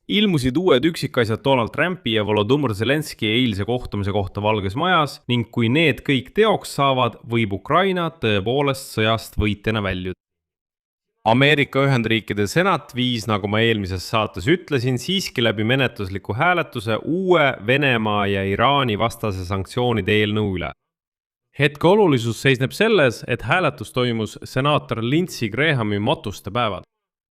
Ilmusid uued üksikasjad Donald Trumpi ja Volodymyr Zelenski eilse kohtumise kohta Valges Majas ning kui need kõik teoks saavad, võib Ukraina tõepoolest sõjast võitjana väljuda. Ameerika Ühendriikide senat viis, nagu ma eelmises saates ütlesin, siiski läbi menetlusliku hääletuse uue Venemaa ja Iraani vastase sanktsioonide eelnõu üle. Hetke olulisus seisneb selles, et hääletus toimus senaator Lindsey Grahami matuste päevad.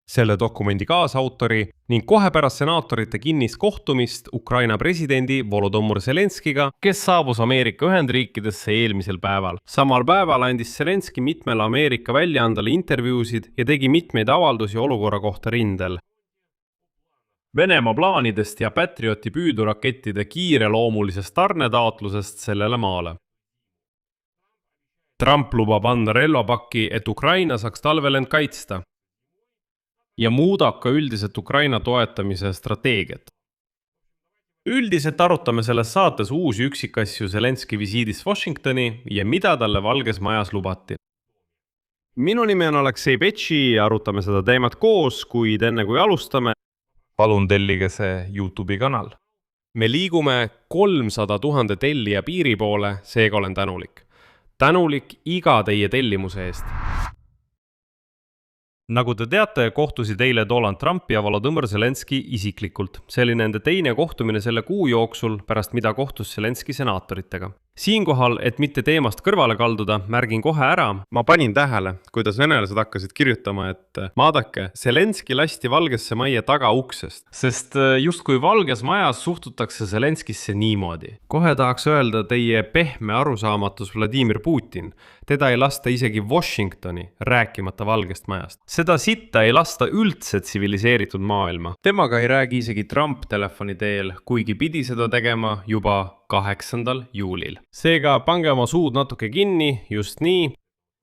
Selle dokumendi kaasautori ning kohe pärast senaatorite kinnist kohtumist Ukraina presidendi Volodymyr Zelenskiga, kes saabus Ameerika Ühendriikidesse eelmisel päeval. Samal päeval andis Zelenski mitmele Ameerika väljaandele intervjuusid ja tegi mitmeid avaldusi olukorra kohta rindel. Venemaa plaanidest ja Patrioti püüdurakettide kiireloomulisest tarnetaotlusest sellele maale. Trump lubab anda relvapakki, et Ukraina saaks talvel end kaitsta ja muudab ka üldiselt Ukraina toetamise strateegiat. Üldiselt arutame selles saates uusi üksikasju Zelenski visiidist Washingtoni ja mida talle Valges Majas lubati. Minu nimi on Aleksei Betši ja arutame seda teemat koos, kuid enne kui alustame, palun tellige see YouTube'i kanal. Me liigume 300 000 tellija piiri poole, seega olen tänulik. Tänulik iga teie tellimuse eest. Nagu te teate, kohtusid eile Donald Trump ja Volodymyr Zelenski isiklikult. See oli nende teine kohtumine selle kuu jooksul, pärast mida kohtus Zelenski senaatoritega. Siinkohal, et mitte teemast kõrvale kalduda, märgin kohe ära. Ma panin tähele, kuidas venelased hakkasid kirjutama, et vaadake, Zelenski lasti Valgesse Majja tagauksest, sest justkui Valges Majas suhtutakse Zelenskisse niimoodi. Kohe tahaks öelda teie pehme arusaamatus Vladimir Putin. Teda ei lasta isegi Washingtoni, rääkimata Valgest Majast. Seda sitta ei lasta üldse tsiviliseeritud maailma. Temaga ei räägi isegi Trump telefoni teel, kuigi pidi seda tegema juba 8. juulil. Seega pange oma suud natuke kinni, just nii,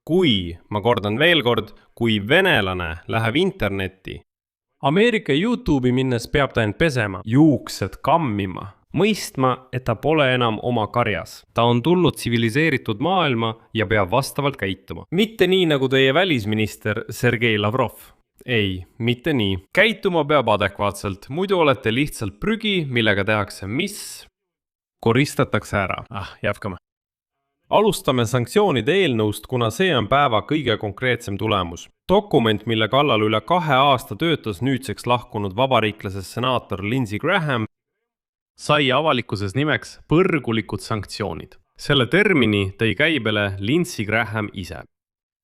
kui, ma kordan veel kord, kui venelane läheb internetti. Ameerika YouTube'i minnes peab ta end pesema, juuksed kammima, mõistma, et ta pole enam oma karjas. Ta on tulnud tsiviliseeritud maailma ja peab vastavalt käituma. Mitte nii nagu teie välisminister Sergei Lavrov. Ei, mitte nii. Käituma peab adekvaatselt, muidu olete lihtsalt prügi, millega tehakse mis? Koristatakse ära. Jätkame. Alustame sanktsioonide eelnõust, kuna see on päeva kõige konkreetsem tulemus. Dokument, mille kallal üle 2 aasta töötas nüüdseks lahkunud vabariiklasest senaator Lindsey Graham, sai avalikkuses nimeks põrgulikud sanktsioonid. Selle termini tõi käibele Lindsey Graham ise.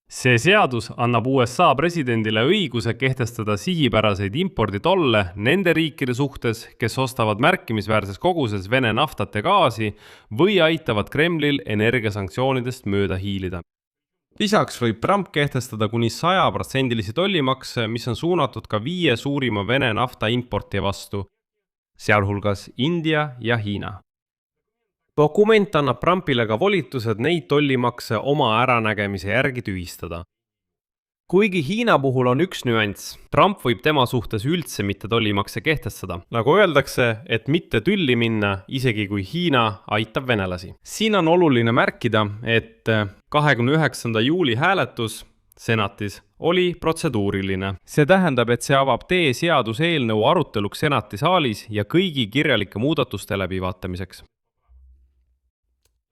See seadus annab USA presidendile õiguse kehtestada sihipäraseid imporditolle nende riikide suhtes, kes ostavad märkimisväärses koguses Vene naftat ja gaasi või aitavad Kremlil energiasanktsioonidest mööda hiilida. Lisaks võib Trump kehtestada kuni 100% tollimakse, mis on suunatud ka 5 suurima Vene nafta importija vastu, sealhulgas India ja Hiina. Dokument annab Trumpile ka volitused neid tollimakse oma äranägemise järgi tühistada. Kuigi Hiina puhul on üks nüanss, Trump võib tema suhtes üldse mitte tollimakse kehtestada. Nagu öeldakse, et mitte tülli minna, isegi kui Hiina aitab venelasi. Siin on oluline märkida, et 29. juuli hääletus senatis oli protseduuriline. See tähendab, et see avab tee seaduseelnõu aruteluks senati saalis ja kõigi kirjalike muudatuste läbivaatamiseks.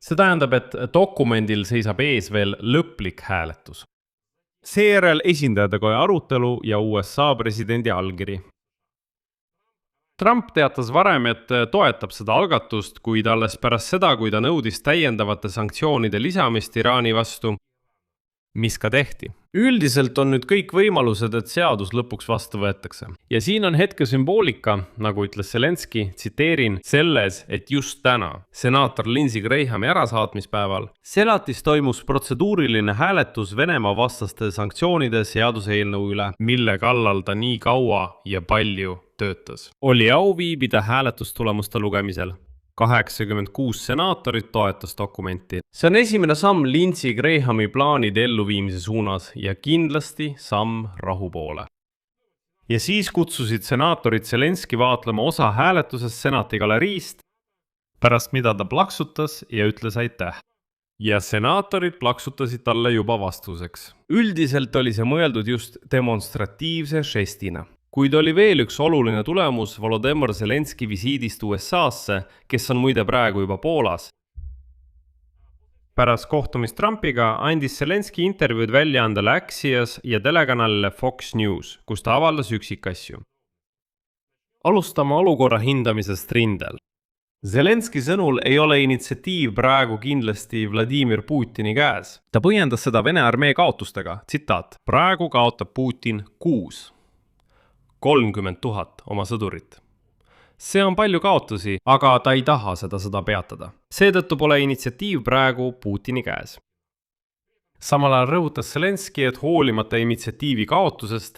See tähendab, et dokumendil seisab ees veel lõplik hääletus. Seejärel esindajatekoja arutelu ja USA presidendi allkiri. Trump teatas varem, et toetab seda algatust, kuid alles pärast seda, kui ta nõudis täiendavate sanktsioonide lisamist Iraani vastu, mis ka tehti. Üldiselt on nüüd kõik võimalused, et seadus lõpuks vastu võetakse. Ja siin on hetke sümboolika, nagu ütles Zelenski, tsiteerin, selles, et just täna, senaator Lindsey Grahami ärasaatmispäeval, senatis toimus protseduuriline hääletus Venemaa vastaste sanktsioonide seaduseelnõu üle, mille kallal ta nii kaua ja palju töötas. Oli au viibida hääletustulemuste lugemisel. 86 senaatorit toetas dokumenti. See on esimene samm Lindsey Grahami plaanide elluviimise suunas ja kindlasti samm rahu poole. Ja siis kutsusid senaatorid Zelenski vaatlema osa hääletusest senati galeriist, pärast mida ta plaksutas ja ütles aitäh. Ja senaatorid plaksutasid talle juba vastuseks. Üldiselt oli see mõeldud just demonstratiivse žestina. Kuid oli veel üks oluline tulemus Volodymyr Zelenski visiidist USA-sse, kes on muide praegu juba Poolas. Pärast kohtumist Trumpiga andis Zelenski intervjuud väljaandele Axios ja telekanalile Fox News, kus ta avaldas üksikasju. Alustame olukorra hindamisest rindel. Zelenski sõnul ei ole initsiatiiv praegu kindlasti Vladimir Putini käes. Ta põhjendas seda Vene armee kaotustega, tsitaat: praegu kaotab Putin 30 000 oma sõdurit. See on palju kaotusi, aga ta ei taha seda sõda peatada. Seetõttu pole initsiatiiv praegu Putini käes. Samal ajal rõhutas Zelenski, et hoolimata initsiatiivi kaotusest,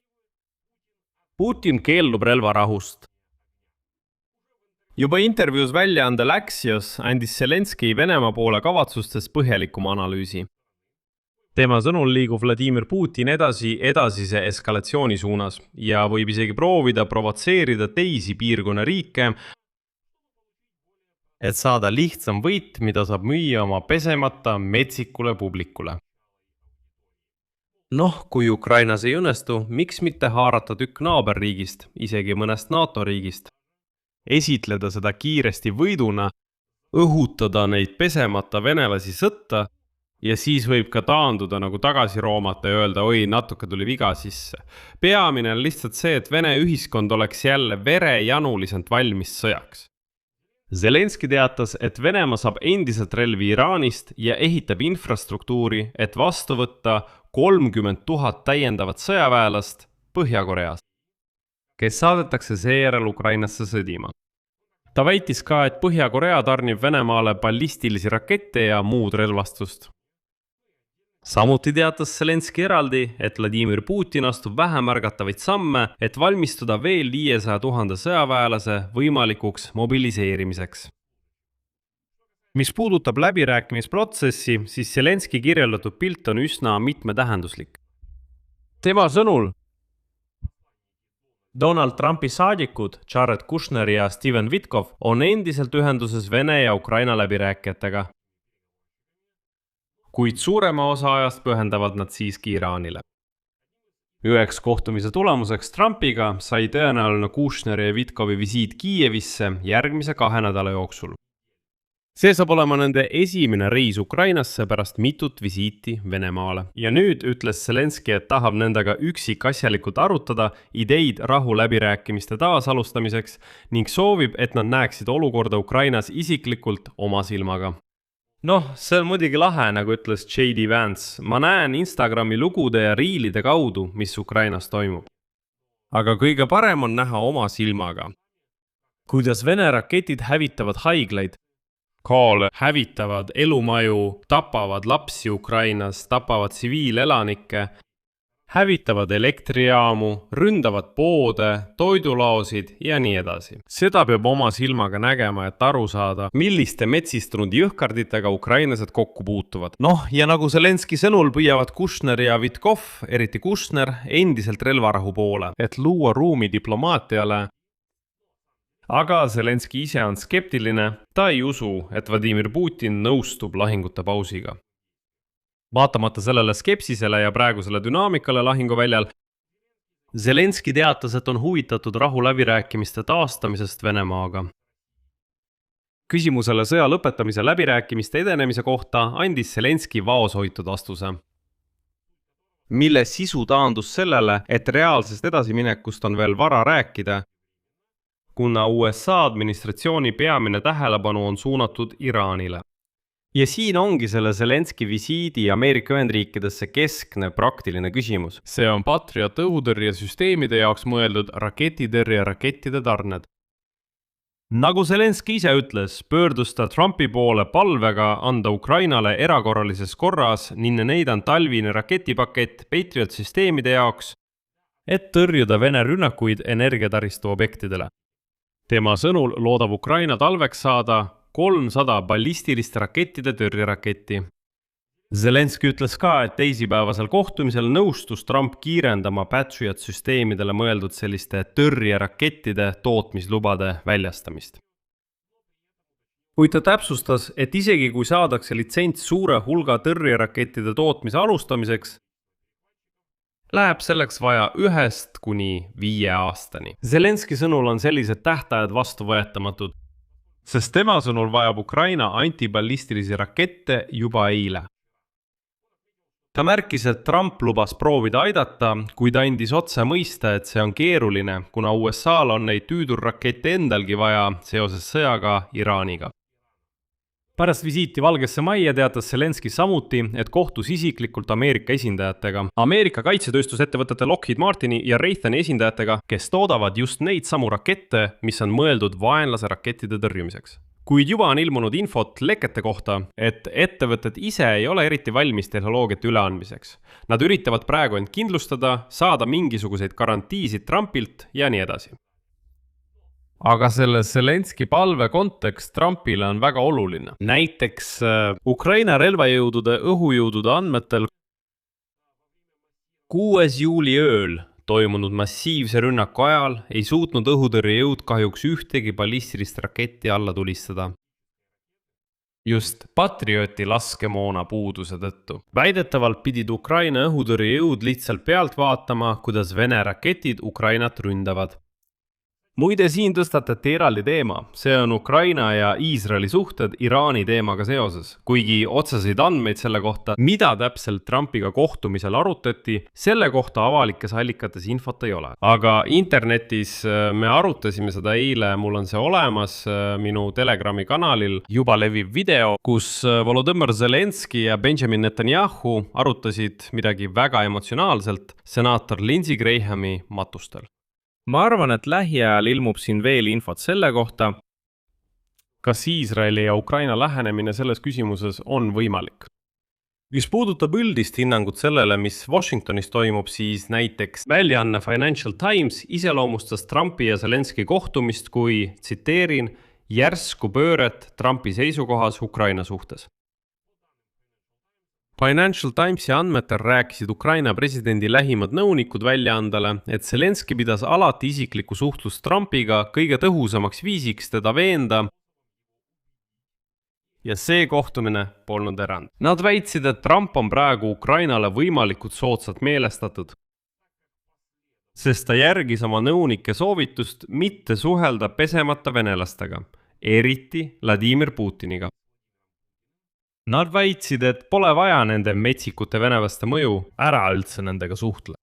Putin keeldub relvarahust. Juba intervjuus väljaandel Axios andis Zelenski Venemaa poole kavatsustest põhjalikuma analüüsi. Tema sõnul liigub Vladimir Putin edasise eskalatsiooni suunas ja võib isegi proovida provotseerida teisi piirkonna riike, et saada lihtsam võit, mida saab müüa oma pesemata metsikule publikule. Kui Ukrainas ei õnnestu, miks mitte haarata tükk naaberriigist, isegi mõnest NATO riigist? Esitleda seda kiiresti võiduna, õhutada neid pesemata venelasi sõtta ja siis võib ka taanduda nagu tagasi roomata ja öelda, oi, natuke tuli viga sisse. Peamine on lihtsalt see, et Vene ühiskond oleks jälle verejanuliselt valmis sõjaks. Zelenski teatas, et Venemaa saab endiselt relvi Iraanist ja ehitab infrastruktuuri, et vastu võtta 30 000 täiendavat sõjaväelast Põhja-Koreast, kes saadetakse seejärel Ukrainasse sõdima. Ta väitis ka, et Põhja-Korea tarnib Venemaale ballistilisi rakette ja muud relvastust. Samuti teatas Zelenski eraldi, et Vladimir Putin astub vähemärgatavaid samme, et valmistuda veel 500 000 sõjaväelase võimalikuks mobiliseerimiseks. Mis puudutab läbirääkimisprotsessi, siis Zelenski kirjeldatud pilt on üsna mitmetähenduslik. Tema sõnul Donald Trumpi saadikud Jared Kushner ja Steven Witkoff on endiselt ühenduses Vene ja Ukraina läbirääkijatega, kuid suurema osa ajast pühendavad nad siiski Iraanile. Üheks kohtumise tulemuseks Trumpiga sai tõenäoline Kushneri ja Witkoffi visiit Kiievisse järgmise 2 nädala jooksul. See saab olema nende esimene reis Ukrainasse pärast mitut visiiti Venemaale. Ja nüüd ütles Zelenski, et tahab nendega üksikasjalikult arutada ideid rahu läbirääkimiste taasalustamiseks ning soovib, et nad näeksid olukorda Ukrainas isiklikult oma silmaga. See on muidugi lahe, nagu ütles J.D. Vance. Ma näen Instagrami lugude ja riilide kaudu, mis Ukrainas toimub. Aga kõige parem on näha oma silmaga, kuidas Vene raketid hävitavad haiglaid, koole, hävitavad elumaju, tapavad lapsi Ukrainas, tapavad tsiviilelanikke, hävitavad elektrijaamu, ründavad poode, toidulaosid ja nii edasi. Seda peab oma silmaga nägema, et aru saada, milliste metsistunud jõhkarditega ukrainlased kokku puutuvad. Ja nagu Zelenski sõnul püüavad Kushner ja Witkoff, eriti Kushner, endiselt relvarahu poole, et luua ruumi diplomaatiale. Aga Zelenski ise on skeptiline, ta ei usu, et Vladimir Putin nõustub lahingute pausiga. Vaatamata sellele skepsisele ja praegusele dünaamikale lahinguväljal, Zelenski teatas, et on huvitatud rahu läbirääkimiste taastamisest Venemaaga. Küsimusele sõja lõpetamise läbirääkimiste edenemise kohta andis Zelenski vaoshoitud vastuse, mille sisu taandus sellele, et reaalsest edasiminekust on veel vara rääkida, kuna USA administratsiooni peamine tähelepanu on suunatud Iraanile. Ja siin ongi selle Zelenski visiidi Ameerika Ühendriikidesse keskne praktiline küsimus. See on Patriot õhutõrjesüsteemide jaoks mõeldud raketitõrje rakettide tarned. Nagu Zelenski ise ütles, pöördus ta Trumpi poole palvega anda Ukrainale erakorralises korras neidan talvine raketipakett Patriot süsteemide jaoks, et tõrjuda Vene rünnakuid energiataristu objektidele. Tema sõnul loodab Ukraina talveks saada 300 ballistiliste rakettide tõrjeraketti. Zelenski ütles ka, et teisipäevasel kohtumisel nõustus Trump kiirendama Patriot süsteemidele mõeldud selliste tõrjerakettide tootmislubade väljastamist. Kuid ta täpsustas, et isegi kui saadakse litsents suure hulga tõrjerakettide tootmise alustamiseks, läheb selleks vaja 1 kuni 5 aastani. Zelenski sõnul on sellised tähtajad vastuvõetamatud, sest tema sõnul vajab Ukraina antiballistilisi rakette juba eile. Ta märkis, et Trump lubas proovida aidata, kuid andis otse mõista, et see on keeruline, kuna USA-l on neid tüüdurrakette endalgi vaja seoses sõjaga Iraaniga. Pärast visiiti Valgesse Majja teatas Zelenski samuti, et kohtus isiklikult Ameerika esindajatega, Ameerika kaitsetööstusettevõtete Lockheed Martini ja Raytheoni esindajatega, kes toodavad just neid samu rakette, mis on mõeldud vaenlase rakettide tõrjumiseks. Kuid juba on ilmunud infot lekete kohta, et ettevõtted ise ei ole eriti valmis tehnoloogiat üleandmiseks. Nad üritavad praegu end kindlustada, saada mingisuguseid garantiisid Trumpilt ja nii edasi. Aga selle Zelenski palve kontekst Trumpile on väga oluline. Näiteks Ukraina relvajõudude õhujõudude andmetel 6. juuli ööl toimunud massiivse rünnaku ajal ei suutnud õhutõrjejõud kahjuks ühtegi ballistilist raketti alla tulistada. Just Patrioti laskemoona puuduse tõttu. Väidetavalt pidid Ukraina õhutõrjejõud lihtsalt pealt vaatama, kuidas Vene raketid Ukrainat ründavad. Muide, siin tõstatati eraldi teema. See on Ukraina ja Iisraeli suhted Iraani teemaga seoses. Kuigi otseseid andmeid selle kohta, mida täpselt Trumpiga kohtumisel arutati, selle kohta avalikes allikates infot ei ole. Aga internetis me arutasime seda eile, mul on see olemas minu Telegrami kanalil juba leviv video, kus Volodõmõr Zelenski ja Benjamin Netanyahu arutasid midagi väga emotsionaalselt senaator Lindsey Grahami matustel. Ma arvan, et lähiajal ilmub siin veel infot selle kohta, kas Iisraeli ja Ukraina lähenemine selles küsimuses on võimalik. Mis puudutab üldist hinnangut sellele, mis Washingtonis toimub, siis näiteks väljaanne Financial Times iseloomustas Trumpi ja Zelenski kohtumist kui, tsiteerin, järsku pööret Trumpi seisukohas Ukraina suhtes. Financial Timesi andmetel rääkisid Ukraina presidendi lähimad nõunikud väljaandele, et Zelenski pidas alati isiklikku suhtlust Trumpiga kõige tõhusamaks viisiks teda veenda ja see kohtumine polnud erand. Nad väitsid, et Trump on praegu Ukrainale võimalikult soodsalt meelestatud, sest ta järgis oma nõunike soovitust mitte suhelda pesemata venelastega, eriti Vladimir Putiniga. Nad väitsid, et pole vaja nende metsikute venelaste mõju ära üldse nendega suhtle.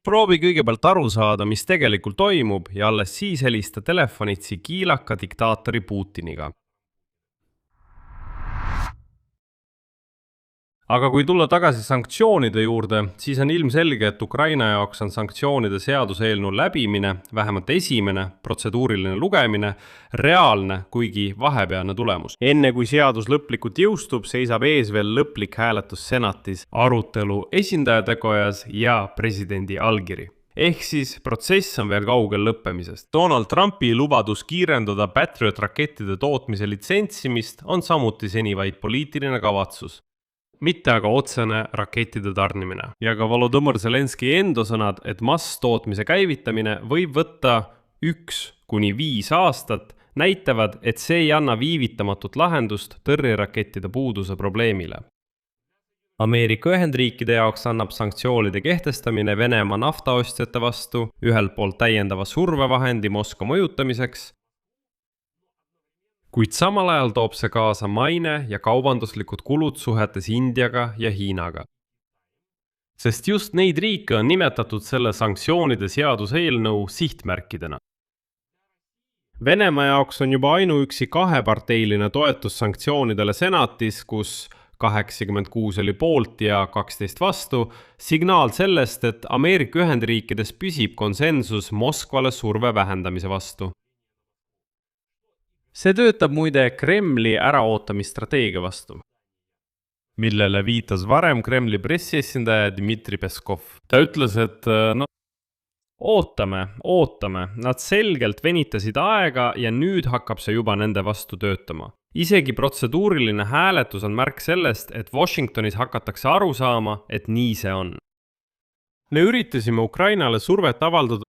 Proovi kõigepealt aru saada, mis tegelikult toimub ja alles siis helista telefonitsi kiilaka diktaatori Putiniga. Aga kui tulla tagasi sanktsioonide juurde, siis on ilmselge, et Ukraina jaoks on sanktsioonide seaduseelnõu läbimine, vähemalt esimene protseduuriline lugemine, reaalne, kuigi vahepealne tulemus. Enne kui seadus lõplikult jõustub, seisab ees veel lõplik hääletus senatis, arutelu esindajatekojas ja presidendi allkiri. Ehk siis protsess on veel kaugel lõppemisest. Donald Trumpi lubadus kiirendada Patriot rakettide tootmise litsentsimist on samuti seni vaid poliitiline kavatsus, mitte aga otsene rakettide tarnimine. Ja ka Volodõmõr Zelenski enda sõnad, et masstootmise käivitamine võib võtta 1 kuni 5 aastat, näitavad, et see ei anna viivitamatut lahendust tõrjerakettide puuduse probleemile. Ameerika Ühendriikide jaoks annab sanktsioonide kehtestamine Venemaa naftaostjate vastu ühelt poolt täiendava survevahendi Moskva mõjutamiseks, kuid samal ajal toob see kaasa maine ja kaubanduslikud kulud suhetes Indiaga ja Hiinaga. Sest just neid riike on nimetatud selle sanktsioonide seaduseelnõu sihtmärkidena. Venemaa jaoks on juba ainuüksi kaheparteiline toetus sanktsioonidele senatis, kus 86 oli poolt ja 12 vastu, signaal sellest, et Ameerika Ühendriikides püsib konsensus Moskvale surve vähendamise vastu. See töötab muide Kremli äraootamisstrateegia vastu, millele viitas varem Kremli pressiesindaja Dmitri Peskov. Ta ütles, et ootame, nad selgelt venitasid aega ja nüüd hakkab see juba nende vastu töötama. Isegi protseduuriline hääletus on märk sellest, et Washingtonis hakatakse aru saama, et nii see on. Me üritasime Ukrainale survet avaldada,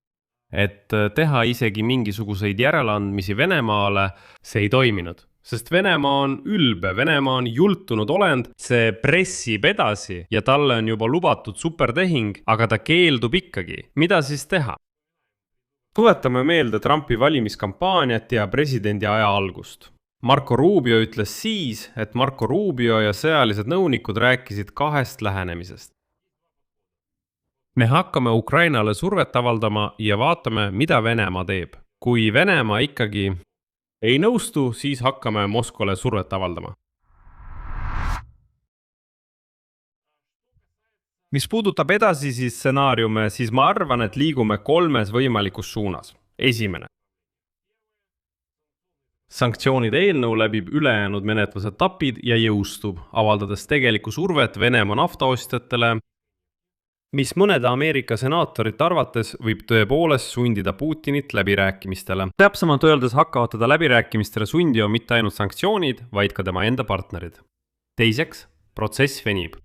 et teha isegi mingisuguseid järeleandmisi Venemaale, see ei toiminud. sest Venemaa on ülbe, Venemaa on jultunud olend, see pressib edasi ja talle on juba lubatud supertehing, aga ta keeldub ikkagi. Mida siis teha? Tuletame meelde Trumpi valimiskampaaniat ja presidendi aja algust. Marco Rubio ütles siis, et Marco Rubio ja sõjalised nõunikud rääkisid kahest lähenemisest. Me hakkame Ukrainale survet avaldama ja vaatame, mida Venemaa teeb. Kui Venemaa ikkagi ei nõustu, siis hakkame Moskvale survet avaldama. Mis puudutab edasisi stsenaariume, siis ma arvan, et liigume 3 võimalikus suunas. Esimene. Sanktsioonide eelnõu läbib ülejäänud menetlusetapid ja jõustub, avaldades tegelikku survet Venemaa naftaostjatele, mis mõnede Ameerika senaatorite arvates võib tõepoolest sundida Putinit läbirääkimistele. Täpsemalt öeldes hakkavad teda läbirääkimistele sundima mitte ainult sanktsioonid, vaid ka tema enda partnerid. Teiseks, protsess venib.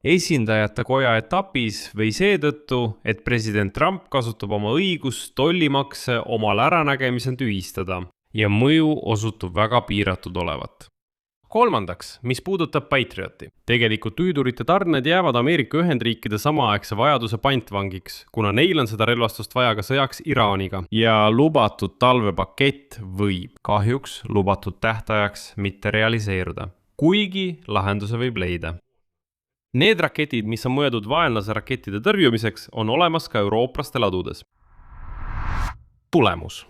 Esindajate koja etapis või seetõttu, et president Trump kasutab oma õigust tollimakse omal äranägemisel tühistada ja mõju osutub väga piiratud olevat. Kolmandaks, mis puudutab Patrioti. Tegelikult tühidurite tarned jäävad Ameerika Ühendriikide samaaegse vajaduse pantvangiks, kuna neil on seda relvastust vaja ka sõjaks Iraaniga. Ja lubatud talvepakett võib kahjuks lubatud tähtajaks mitte realiseeruda, kuigi lahenduse võib leida. Need raketid, mis on mõeldud vaenlase rakettide tõrjumiseks, on olemas ka eurooplaste ladudes. Tulemus.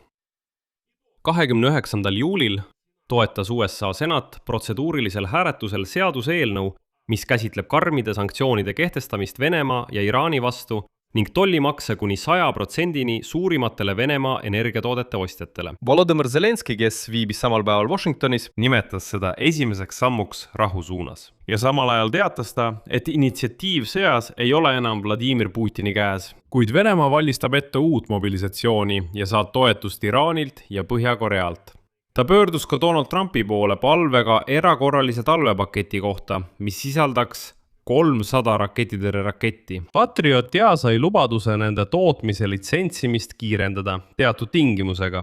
29. juulil toetas USA senat protseduurilisel hääletusel seaduseelnõu, mis käsitleb karmide sanktsioonide kehtestamist Venemaa ja Iraani vastu ning tollimakse kuni 100% suurimatele Venemaa energiatoodete ostjatele. Volodõmõr Zelenski, kes viibis samal päeval Washingtonis, nimetas seda esimeseks sammuks rahu suunas. Ja samal ajal teatas ta, et initsiatiiv sõjas ei ole enam Vladimir Putini käes, kuid Venemaa valmistab ette uut mobilisatsiooni ja saab toetust Iraanilt ja Põhja-Korealt. Ta pöördus ka Donald Trumpi poole palvega erakorralise talvepaketi kohta, mis sisaldaks 300 raketidele raketti. Patriot ja sai lubaduse nende tootmise litsentsimist kiirendada teatud tingimusega,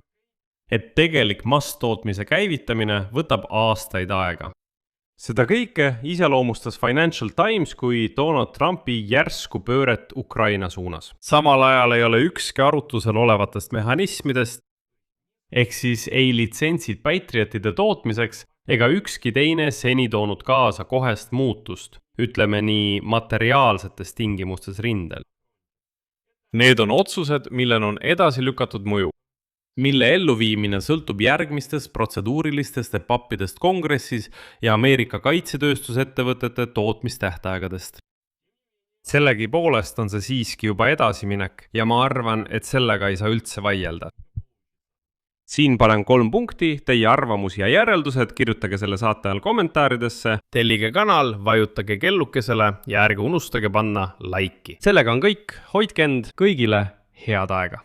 et tegelik masstootmise käivitamine võtab aastaid aega. Seda kõike iseloomustas Financial Times kui Donald Trumpi järsku pööret Ukraina suunas. Samal ajal ei ole ükski arutusel olevatest mehhanismidest, ehk siis ei litsentsid Patriotide tootmiseks ega ükski teine seni toonud kaasa kohest muutust, ütleme nii materiaalsetes tingimustes rindel. Need on otsused, millel on edasi lükatud mõju, mille elluviimine sõltub järgmistest protseduurilistest etappidest kongressis ja Ameerika kaitsetööstusettevõtete tootmistähtaegadest. Sellegi poolest on see siiski juba edasiminek ja ma arvan, et sellega ei saa üldse vaielda. Siin panen 3 punkti, teie arvamusi ja järeldused, kirjutage selle saate all kommentaaridesse, tellige kanal, vajutage kellukesele ja ärge unustage panna laiki. Sellega on kõik, hoidke end, kõigile head aega!